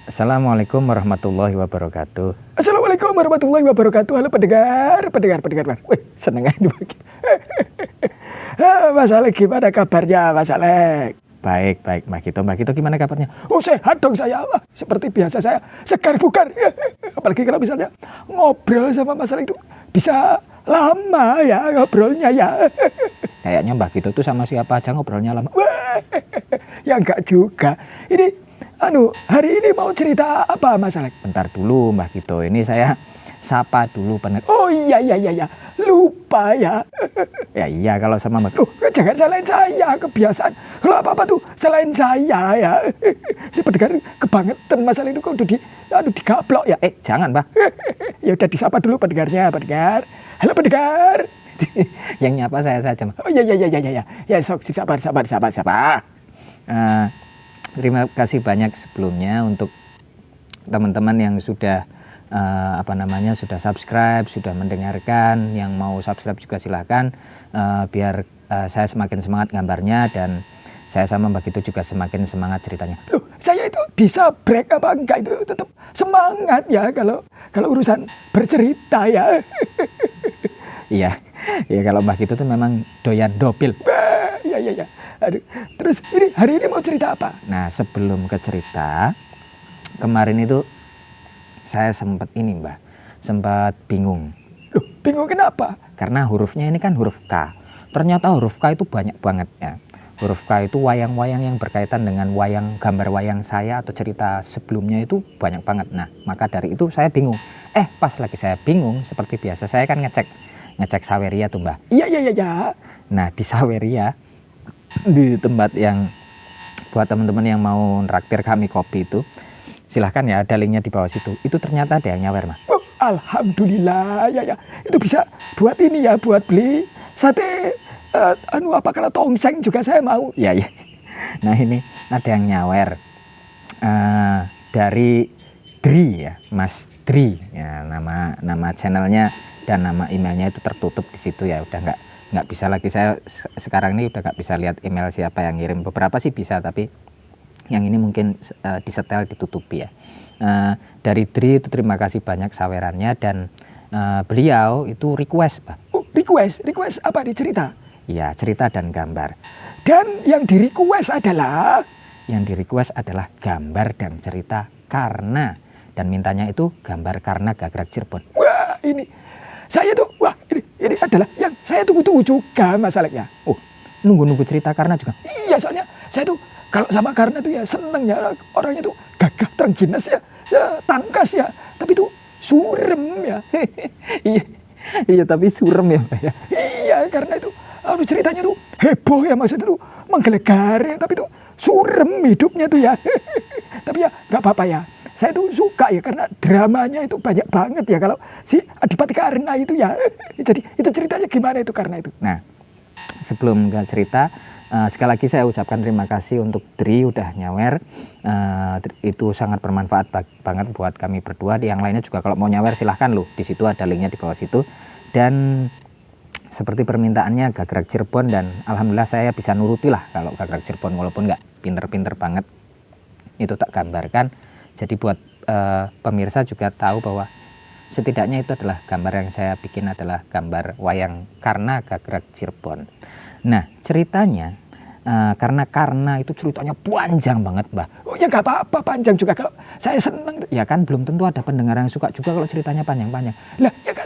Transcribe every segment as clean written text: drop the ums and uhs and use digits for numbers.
Assalamualaikum warahmatullahi wabarakatuh. Assalamualaikum warahmatullahi wabarakatuh. Halo pendengar. Wih, seneng aja bagi. Mas Alek, gimana kabarnya Mas Alek? Baik, Mbak Gito gimana kabarnya? Oh, sehat dong saya, Allah. Seperti biasa saya segar bugar. Apalagi kalau misalnya ngobrol sama Mas Alek itu bisa lama ya ngobrolnya ya. Kayaknya Mbak Gito tuh sama siapa aja ngobrolnya lama. Wah, ya enggak juga. Ini hari ini mau cerita apa Mas Alek? Bentar dulu Mbak Gito, ini saya sapa dulu pendengar. Oh iya, lupa ya. Ya iya kalau sama Mbak. Loh, jangan salahin saya, kebiasaan. Kalau apa-apa tuh salahin saya ya. Ini pendengar kebangetan masalah itu kok udah digaplok ya. Jangan Mbak. Ya udah disapa dulu pendengarnya, pendengar. Halo pendengar. Yang nyapa saya saja Mbak. Oh iya. Ya sok sabar. Terima kasih banyak sebelumnya untuk teman-teman yang sudah sudah subscribe, sudah mendengarkan. Yang mau subscribe juga silahkan, biar saya semakin semangat gambarnya dan saya sama Mbak Gito juga semakin semangat ceritanya. Loh, saya itu bisa break apa enggak itu tetap semangat ya kalau urusan bercerita ya. Iya, kalau Mbak Gito tuh memang doyan dopil. Iya. Aduh, terus hari ini mau cerita apa? Nah, sebelum ke cerita, kemarin itu saya sempat bingung. Loh, bingung kenapa? Karena hurufnya ini kan huruf K. Ternyata huruf K itu banyak banget ya. Huruf K itu wayang-wayang yang berkaitan dengan gambar wayang saya atau cerita sebelumnya itu banyak banget. Nah, maka dari itu saya bingung. Pas lagi saya bingung, seperti biasa saya kan ngecek Saweria tuh Mbak. Iya. Nah, di Saweria, di tempat yang buat teman-teman yang mau nraktir kami kopi itu, silahkan ya, ada linknya di bawah situ. Itu ternyata ada yang nyawer Mas. Oh, alhamdulillah ya. Itu bisa buat ini ya, buat beli sate kalau tongseng juga saya mau. Iya. Nah, ini ada yang nyawer dari Dri ya, Mas Dri ya, nama channelnya dan nama emailnya itu tertutup di situ ya. Udah nggak bisa lagi, saya sekarang ini udah nggak bisa lihat email siapa yang ngirim. Beberapa sih bisa, tapi yang ini mungkin disetel, ditutupi ya. Dari Dri itu terima kasih banyak sawerannya, dan beliau itu request Pak. Oh, request apa dicerita? Ya, cerita dan gambar. Dan yang di request adalah gambar dan cerita karena, dan mintanya itu gambar karena Gagrak Cirebon. Wah, ini adalah yang saya tunggu-tunggu juga Mas Alek ya. Oh, nunggu cerita karena juga. Iya, soalnya saya tuh kalau sama karena tuh ya seneng ya, orangnya tuh gagah terengginas ya, tangkas ya, tapi tuh surem ya. Iya, tapi surem ya Pak ya. Iya, karena itu ceritanya tuh heboh ya, maksudnya tuh menggelegar ya, tapi tuh surem hidupnya tuh ya. Tapi ya nggak apa-apa ya, saya tuh suka ya karena dramanya itu banyak banget ya kalau si Adipati Karna itu ya. Jadi itu ceritanya gimana itu karena itu. Nah, sebelum ke cerita, sekali lagi saya ucapkan terima kasih untuk Dri udah nyawer. Itu sangat bermanfaat banget buat kami berdua. Yang lainnya juga kalau mau nyawer silahkan loh, di situ ada linknya di bawah situ. Dan seperti permintaannya Gagrak Cirebon, dan alhamdulillah saya bisa nuruti lah kalau Gagrak Cirebon, walaupun nggak pinter-pinter banget itu tak gambarkan. Jadi buat pemirsa juga tahu bahwa setidaknya itu adalah gambar yang saya bikin adalah gambar wayang karena Gagrak Cirebon. Nah, ceritanya karena itu ceritanya panjang banget Mbak. Oh ya nggak apa-apa, panjang juga kalau saya seneng. Ya kan belum tentu ada pendengar yang suka juga kalau ceritanya panjang-panjang. Lah ya kan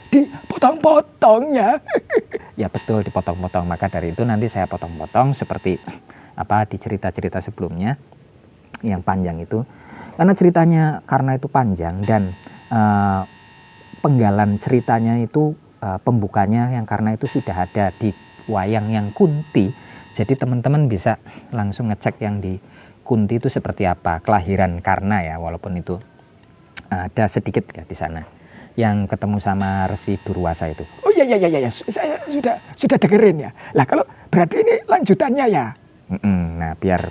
dipotong-potong ya. Ya betul, dipotong-potong. Maka dari itu nanti saya potong-potong seperti di cerita-cerita sebelumnya yang panjang itu. Karena ceritanya karena itu panjang, dan penggalan ceritanya itu pembukanya yang karena itu sudah ada di wayang yang Kunti. Jadi teman-teman bisa langsung ngecek yang di Kunti itu seperti apa kelahiran karena ya, walaupun itu ada sedikit ya di sana yang ketemu sama Resi Durwasa itu. Oh iya, saya sudah dengerin ya. Lah kalau berarti ini lanjutannya ya. Nah, biar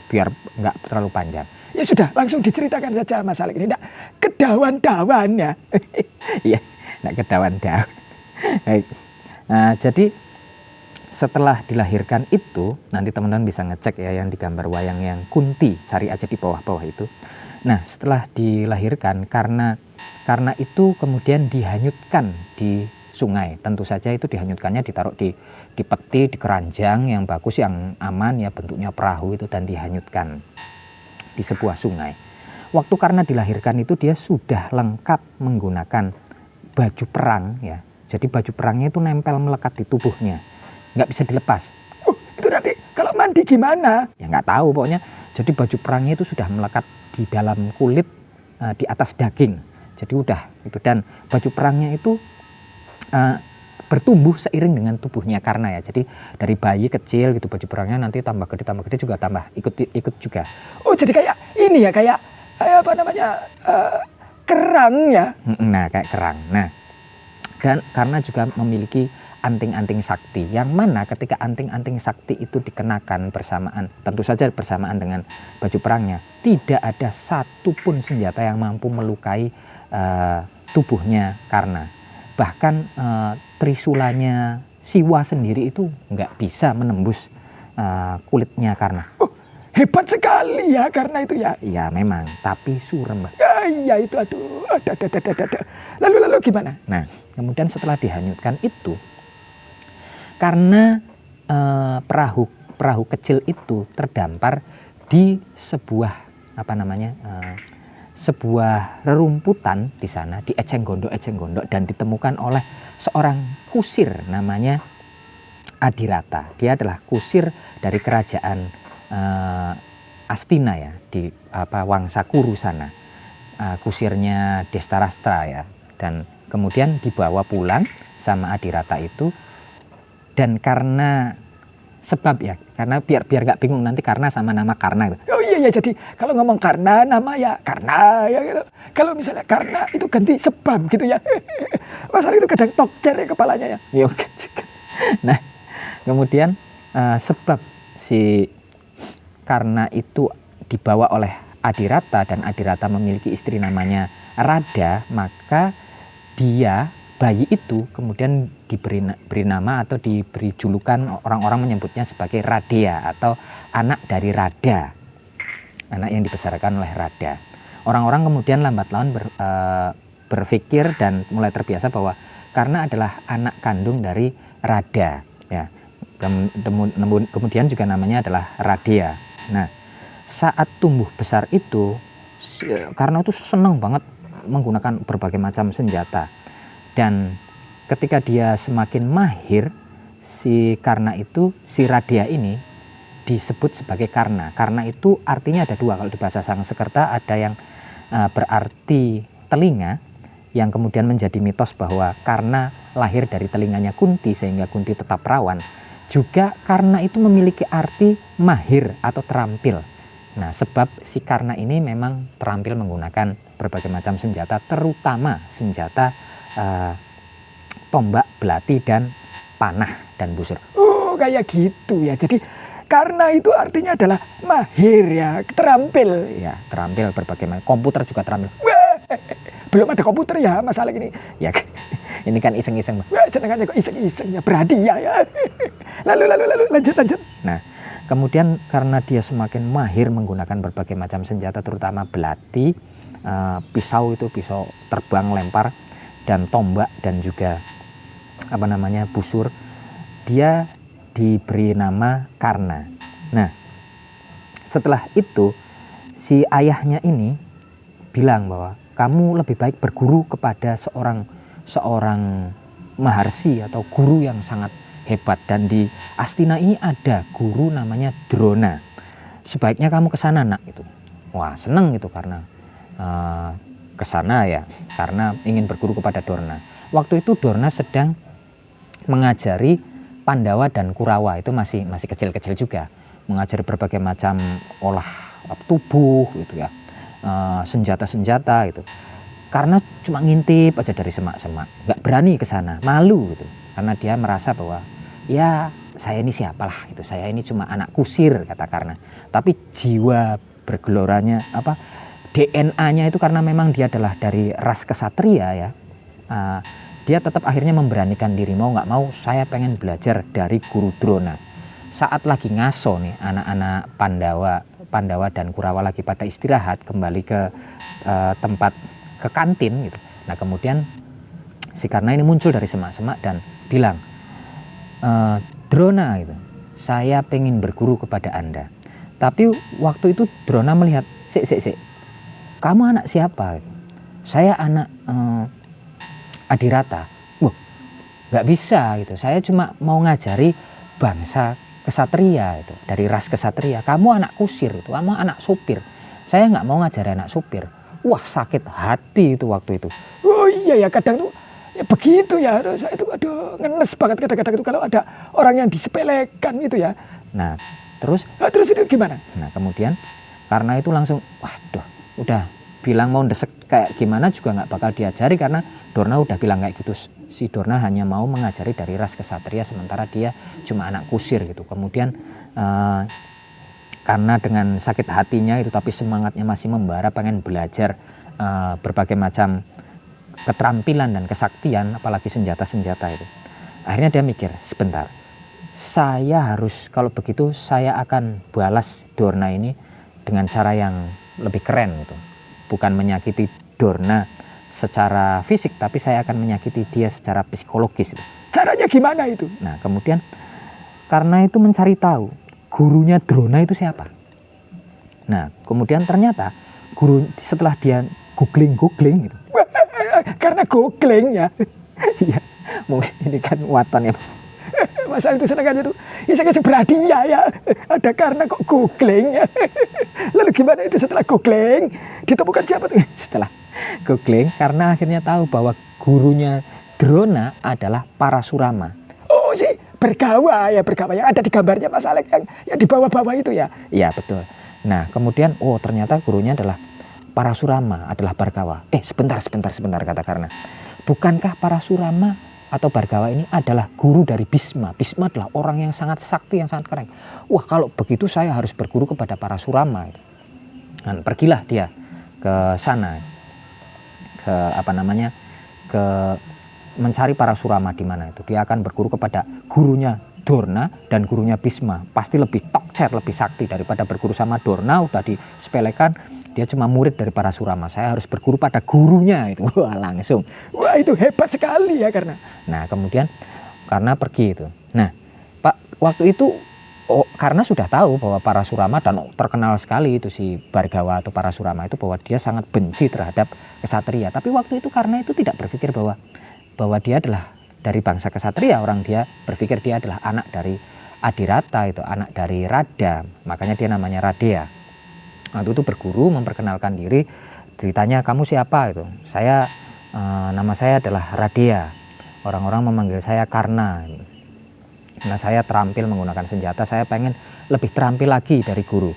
nggak terlalu panjang. Ya sudah, langsung diceritakan saja Mas Alek ini, enggak kedawan-dawan ya. Iya, enggak kedawan-dawan. Baik. Nah, jadi setelah dilahirkan itu, nanti teman-teman bisa ngecek ya yang digambar wayang yang Kunti, cari aja di bawah-bawah itu. Nah, setelah dilahirkan karena itu kemudian dihanyutkan di sungai. Tentu saja itu dihanyutkannya ditaruh di peti, di keranjang yang bagus, yang aman ya, bentuknya perahu itu, dan dihanyutkan di sebuah sungai. Waktu karena dilahirkan itu dia sudah lengkap menggunakan baju perang ya. Jadi baju perangnya itu nempel melekat di tubuhnya, nggak bisa dilepas. Itu nanti kalau mandi gimana? Ya nggak tahu pokoknya. Jadi baju perangnya itu sudah melekat di dalam kulit, di atas daging. Jadi udah itu, dan baju perangnya itu bertumbuh seiring dengan tubuhnya karena ya. Jadi dari bayi kecil gitu baju perangnya nanti tambah gede juga tambah ikut juga. Oh, jadi kayak ini ya, kayak apa namanya, kerang ya. Nah, kayak kerang. Nah, dan karena juga memiliki anting-anting sakti, yang mana ketika anting-anting sakti itu dikenakan bersamaan, tentu saja bersamaan dengan baju perangnya, tidak ada satupun senjata yang mampu melukai tubuhnya karena. Bahkan trisulanya Siwa sendiri itu nggak bisa menembus kulitnya karena. Hebat sekali ya karena itu ya. Ya memang, tapi surem, Mbak. Ya itu, aduh, ada. Lalu gimana? Nah, kemudian setelah dihanyutkan itu, karena perahu kecil itu terdampar di sebuah sebuah rerumputan di sana, di eceng gondok, dan ditemukan oleh seorang kusir namanya Adirata. Dia adalah kusir dari kerajaan Astina ya, di Wangsa Kuru sana. Kusirnya Destarastra ya, dan kemudian dibawa pulang sama Adirata itu. Dan karena sebab ya, karena biar nggak bingung nanti karena sama nama Karna gitu. Oh iya, jadi kalau ngomong karena nama ya karena ya gitu. Kalau misalnya karena itu ganti sebab gitu ya. Masalah itu kadang tokcer ya kepalanya ya. Ya oke. Nah, kemudian sebab si Karna itu dibawa oleh Adirata dan Adirata memiliki istri namanya Rada, maka bayi itu kemudian diberi nama atau diberi julukan, orang-orang menyebutnya sebagai Radea atau anak dari Rada, anak yang dibesarkan oleh Rada. Orang-orang kemudian lambat laun berpikir dan mulai terbiasa bahwa karena adalah anak kandung dari Rada ya. Kemudian juga namanya adalah Radea. Nah, saat tumbuh besar itu karena itu senang banget menggunakan berbagai macam senjata. Dan ketika dia semakin mahir, si Radea ini disebut sebagai Karna. Karna itu artinya ada dua. Kalau di bahasa Sanskerta ada yang berarti telinga, yang kemudian menjadi mitos bahwa Karna lahir dari telinganya Kunti sehingga Kunti tetap perawan. Juga Karna itu memiliki arti mahir atau terampil. Nah, sebab si Karna ini memang terampil menggunakan berbagai macam senjata, terutama senjata tombak, belati, dan panah dan busur. Oh, kayak gitu ya. Jadi karena itu artinya adalah mahir ya, terampil. Ya, terampil berbagai macam. Komputer juga terampil. Wah, belum ada komputer ya masalah ini. Ya, ini kan iseng-iseng. Wah, seneng aja kok iseng-iseng ya, berhadiah ya. Lalu lanjut. Nah, kemudian karena dia semakin mahir menggunakan berbagai macam senjata, terutama belati, pisau terbang lempar, dan tombak, dan juga busur, dia diberi nama Karna. Nah, setelah itu si ayahnya ini bilang bahwa kamu lebih baik berguru kepada seorang maharsi atau guru yang sangat hebat, dan di Astina ini ada guru namanya Drona. Sebaiknya kamu ke sana, Nak, itu. Wah, seneng itu karena ke sana ya, karena ingin berguru kepada Dorna. Waktu itu Dorna sedang mengajari Pandawa dan Kurawa, itu masih kecil-kecil juga, mengajari berbagai macam olah tubuh gitu ya, senjata-senjata gitu. Karena cuma ngintip aja dari semak-semak, nggak berani ke sana, malu gitu, karena dia merasa bahwa ya saya ini siapalah gitu, saya ini cuma anak kusir, kata Karna. Tapi jiwa bergeloranya DNA-nya itu karena memang dia adalah dari ras kesatria ya, dia tetap akhirnya memberanikan diri, mau nggak mau saya pengen belajar dari Guru Drona. Saat lagi ngaso nih anak-anak Pandawa dan Kurawa lagi pada istirahat, kembali ke tempat, ke kantin gitu. Nah kemudian si Karna ini muncul dari semak-semak dan bilang, Drona gitu, saya pengen berguru kepada Anda. Tapi waktu itu Drona melihat, sik, kamu anak siapa? Saya anak Adirata. Wah, nggak bisa gitu. Saya cuma mau ngajari bangsa kesatria itu, dari ras kesatria. Kamu anak kusir itu, kamu anak supir. Saya nggak mau ngajari anak supir. Wah, sakit hati itu waktu itu. Oh iya ya, kadang tuh ya begitu ya. Saya itu aduh ngenes banget kadang-kadang itu kalau ada orang yang disepelekan itu ya. Nah, terus itu gimana? Nah, kemudian karena itu langsung, waduh, udah bilang mau desek kayak gimana juga nggak bakal diajari, karena Dorna udah bilang kayak gitu. Si Dorna hanya mau mengajari dari ras kesatria, sementara dia cuma anak kusir gitu. Kemudian karena dengan sakit hatinya itu, tapi semangatnya masih membara, pengen belajar berbagai macam keterampilan dan kesaktian, apalagi senjata-senjata itu. Akhirnya dia mikir, sebentar, saya harus, kalau begitu saya akan balas Dorna ini dengan cara yang lebih keren gitu. Bukan menyakiti Dorna secara fisik, tapi saya akan menyakiti dia secara psikologis gitu. Caranya gimana itu? Nah kemudian karena itu mencari tahu gurunya Drona itu siapa. Nah kemudian ternyata guru, setelah dia googling gitu. Karena googling ya. Iya, mungkin ini kan waton ya. Masa itu senang aja tuh, iseng-iseng berhadiah ya. Ada karena kok googling ya. Lalu gimana itu setelah googling? Ditemukan siapa tuh? Setelah googling, karena akhirnya tahu bahwa gurunya Drona adalah Parasurama. Oh sih, bergawa yang ada di gambarnya Mas Alek yang di bawah-bawah itu ya. Iya betul. Nah kemudian, oh ternyata gurunya adalah Parasurama, adalah Bhargawa. Sebentar kata Karna. Bukankah Parasurama atau Bhargawa ini adalah guru dari Bhisma? Bhisma adalah orang yang sangat sakti, yang sangat keren. Wah, kalau begitu saya harus berguru kepada Parasurama. Dan pergilah dia ke sana, ke mencari Parasurama di mana itu. Dia akan berguru kepada gurunya Dorna dan gurunya Bhisma. Pasti lebih tokcer, lebih sakti daripada berguru sama Dorna. Udah disepelekan, dia cuma murid dari Parasurama. Saya harus berguru pada gurunya itu. Wah, langsung. Wah, itu hebat sekali ya karena. Nah, kemudian karena pergi itu. Nah, Pak, waktu itu karena sudah tahu bahwa Parasurama, dan terkenal sekali itu si Bhargawa atau Parasurama itu, bahwa dia sangat benci terhadap kesatria. Tapi waktu itu karena itu tidak berpikir bahwa dia adalah dari bangsa kesatria. Orang dia berpikir dia adalah anak dari Adirata itu, anak dari Rada. Makanya dia namanya Radea. Waktu itu berguru, memperkenalkan diri, ditanya kamu siapa itu. Saya nama saya adalah Radea. Orang-orang memanggil saya Karna. Nah saya terampil menggunakan senjata, saya pengen lebih terampil lagi dari guru.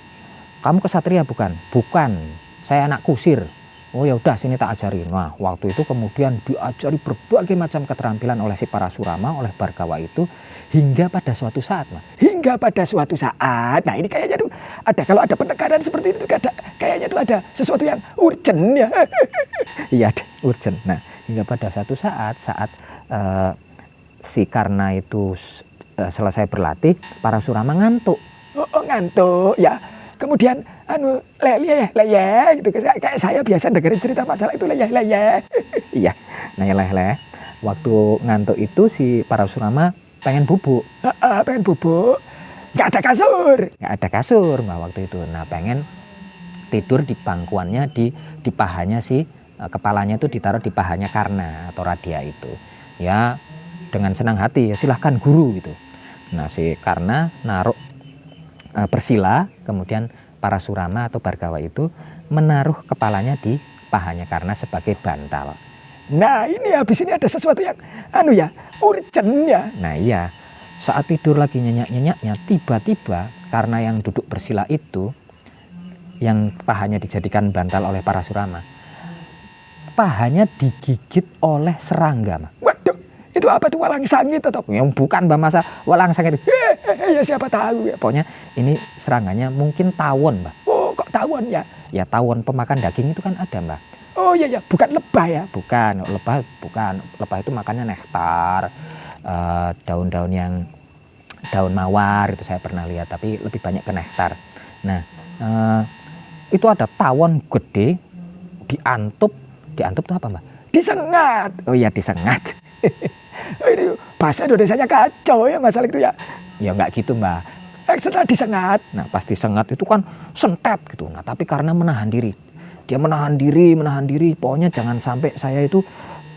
Kamu kesatria bukan? Bukan, saya anak kusir. Oh ya udah, sini tak ajarin. Nah waktu itu kemudian diajari berbagai macam keterampilan oleh si Parasurama, oleh Bhargawa itu, hingga pada suatu saat. Hingga pada suatu saat, nah ini kayaknya tuh ada, kalau ada penekanan seperti itu kayaknya tuh ada sesuatu yang urgent ya. Iya, urgent. Nah hingga pada satu saat si Karna itu selesai berlatih, Parasurama ngantuk. Oh, ngantuk ya. Kemudian leyeh gitu. Kayak saya biasa dengerin cerita masalah itu leyeh. Iya, nah leyeh. Waktu ngantuk itu si Parasurama pengen bubuk. Pengen bubuk. Nggak ada kasur. Nah waktu itu, nah pengen tidur di pangkuannya, di pahanya si kepalanya itu ditaruh di pahanya Karna atau Radea itu. Ya dengan senang hati, ya silahkan guru gitu. Nah si Karna naruh bersila, kemudian Parasurama atau Bhargawa itu menaruh kepalanya di pahanya Karna sebagai bantal. Nah ini habis ini ada sesuatu yang urgent ya. Nah iya, saat tidur lagi nyenyak-nyenyaknya, tiba-tiba karena yang duduk bersila itu, yang pahanya dijadikan bantal oleh Parasurama, pahanya digigit oleh serangga. Waduh, itu apa tuh, walang sangit atau? Yang bukan Mbak Masa, walang sangit. Ya siapa tahu ya. Pokoknya ini serangganya mungkin tawon, Mbak. Oh kok tawon ya? Ya tawon pemakan daging itu kan ada, Mbak. Oh iya, bukan lebah ya? Bukan, lebah itu makannya nektar, daun-daun yang daun mawar itu saya pernah lihat, tapi lebih banyak ke nektar. Nah itu ada tawon gede diantup itu apa Mbah? Disengat. Oh iya disengat. Ini bahasa Indonesianya kacau ya masalah itu ya. Ya nggak gitu Mbah. Setelah disengat. Nah pas disengat itu kan sentet gitu. Nah tapi karena menahan diri, dia menahan diri, pokoknya jangan sampai saya itu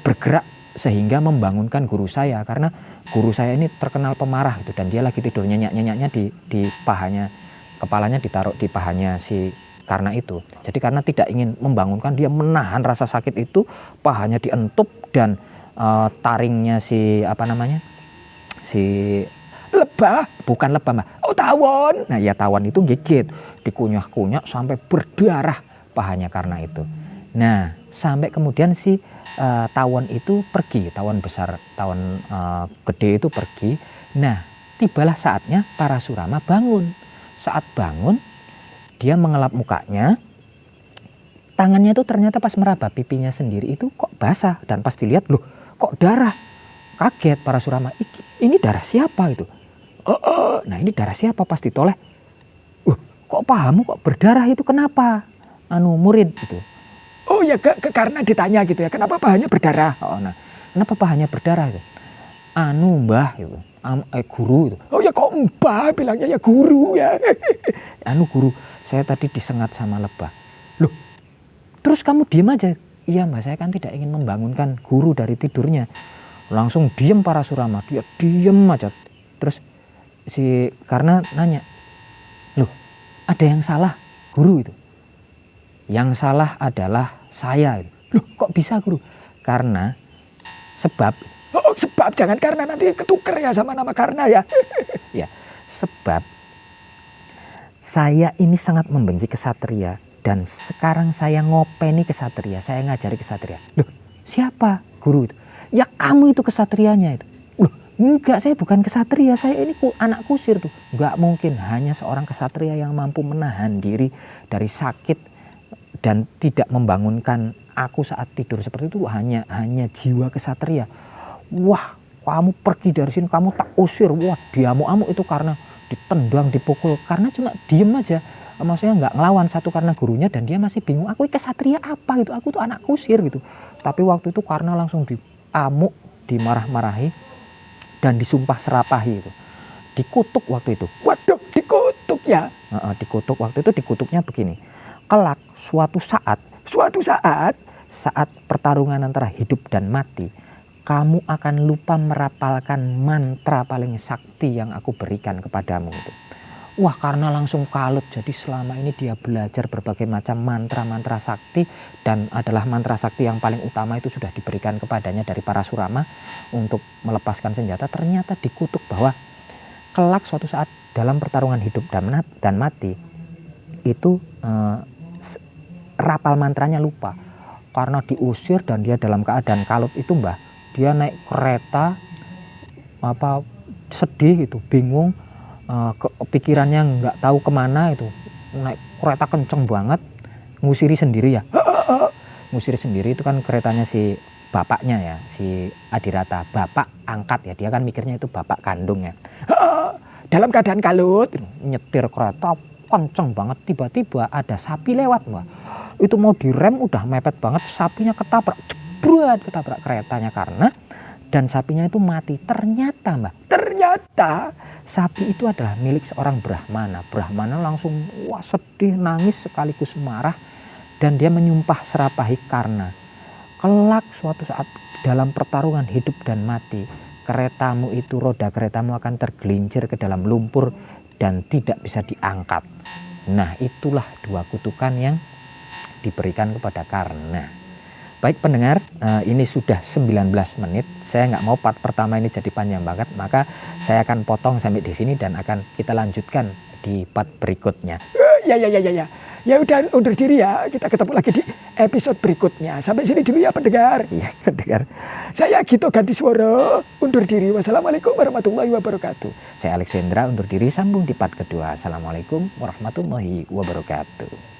bergerak sehingga membangunkan guru saya, karena guru saya ini terkenal pemarah gitu, dan dia lagi tidur nyenyak-nyenyaknya di pahanya, kepalanya ditaruh di pahanya si Karna itu. Jadi karena tidak ingin membangunkan, dia menahan rasa sakit itu, pahanya dientup dan taringnya si Lebah. bukan lebah Mbak. Oh tawon. Nah ya tawon itu gigit, dikunyah-kunyah sampai berdarah pahanya Karna itu. Nah sampai kemudian si tawon itu pergi, tawon besar, tawon gede itu pergi. Nah tibalah saatnya Parasurama bangun. Saat bangun dia mengelap mukanya, tangannya itu ternyata pas meraba pipinya sendiri itu kok basah, dan pas dilihat loh kok darah. Kaget Parasurama, ini darah siapa itu? Nah ini darah siapa? Pas ditoleh, kok pahamu kok berdarah itu kenapa? Murid itu. Oh ya karena ditanya gitu ya, kenapa pahanya berdarah? Nah kenapa pahanya berdarah itu? Mbah itu, guru itu. Oh ya kok mbah bilangnya ya guru ya. Guru, saya tadi disengat sama lebah. Loh, terus kamu diem aja? Iya Mbak, saya kan tidak ingin membangunkan guru dari tidurnya. Langsung diem Parasurama, dia diem aja. Terus si Karna nanya, loh ada yang salah guru itu? Yang salah adalah saya. Loh kok bisa guru? Karena sebab. Oh sebab, jangan karena nanti ketuker ya sama nama Karna ya. Ya, sebab saya ini sangat membenci kesatria, dan sekarang saya ngopeni kesatria, saya ngajari kesatria. Loh siapa guru itu? Ya kamu itu kesatrianya itu. Loh enggak, saya bukan kesatria, saya ini anak kusir tuh. Enggak mungkin, hanya seorang kesatria yang mampu menahan diri dari sakit dan tidak membangunkan aku saat tidur seperti itu, hanya jiwa kesatria. Wah kamu pergi dari sini, kamu tak usir. Wah diamuk-amuk itu karena ditendang, dipukul, karena cuma diem aja, maksudnya nggak ngelawan satu karena gurunya, dan dia masih bingung aku kesatria apa gitu, aku tuh anak kusir gitu. Tapi waktu itu karena langsung diamuk, dimarah-marahi, dan disumpah serapahi itu, dikutuk waktu itu. Waduh dikutuk ya. Dikutuk waktu itu, dikutuknya begini, kelak suatu saat pertarungan antara hidup dan mati, kamu akan lupa merapalkan mantra paling sakti yang aku berikan kepadamu itu. Wah karena langsung kalut. Jadi selama ini dia belajar berbagai macam mantra-mantra sakti, dan adalah mantra sakti yang paling utama itu sudah diberikan kepadanya dari Parasurama untuk melepaskan senjata. Ternyata dikutuk bahwa kelak suatu saat dalam pertarungan hidup dan mati itu rapal mantranya lupa karena diusir, dan dia dalam keadaan kalut itu Mbah. Dia naik kereta sedih gitu, bingung, pikirannya nggak tahu kemana itu, naik kereta kenceng banget, ngusiri sendiri ya. Ngusiri sendiri itu kan keretanya si bapaknya ya, si Adirata, bapak angkat ya, dia kan mikirnya itu bapak kandung ya. Dalam keadaan kalut, nyetir kereta kenceng banget, tiba-tiba ada sapi lewat Mbak. Itu mau direm udah mepet banget, sapinya ketabrak keretanya Karna, dan sapinya itu mati. Ternyata sapi itu adalah milik seorang Brahmana. Brahmana langsung sedih, nangis sekaligus marah, dan dia menyumpah serapahi Karna. Kelak suatu saat dalam pertarungan hidup dan mati, keretamu itu, roda keretamu akan tergelincir ke dalam lumpur dan tidak bisa diangkat. Nah itulah dua kutukan yang diberikan kepada Karna. Baik pendengar, ini sudah 19 menit. Saya nggak mau part pertama ini jadi panjang banget, maka saya akan potong sampai di sini dan akan kita lanjutkan di part berikutnya. Ya. Ya udah undur diri ya. Kita ketemu lagi di episode berikutnya. Sampai sini dulu ya pendengar. Iya pendengar. Saya Gito ganti suara. Undur diri. Wassalamualaikum warahmatullahi wabarakatuh. Saya Alexandra undur diri, sambung di part kedua. Assalamualaikum warahmatullahi wabarakatuh.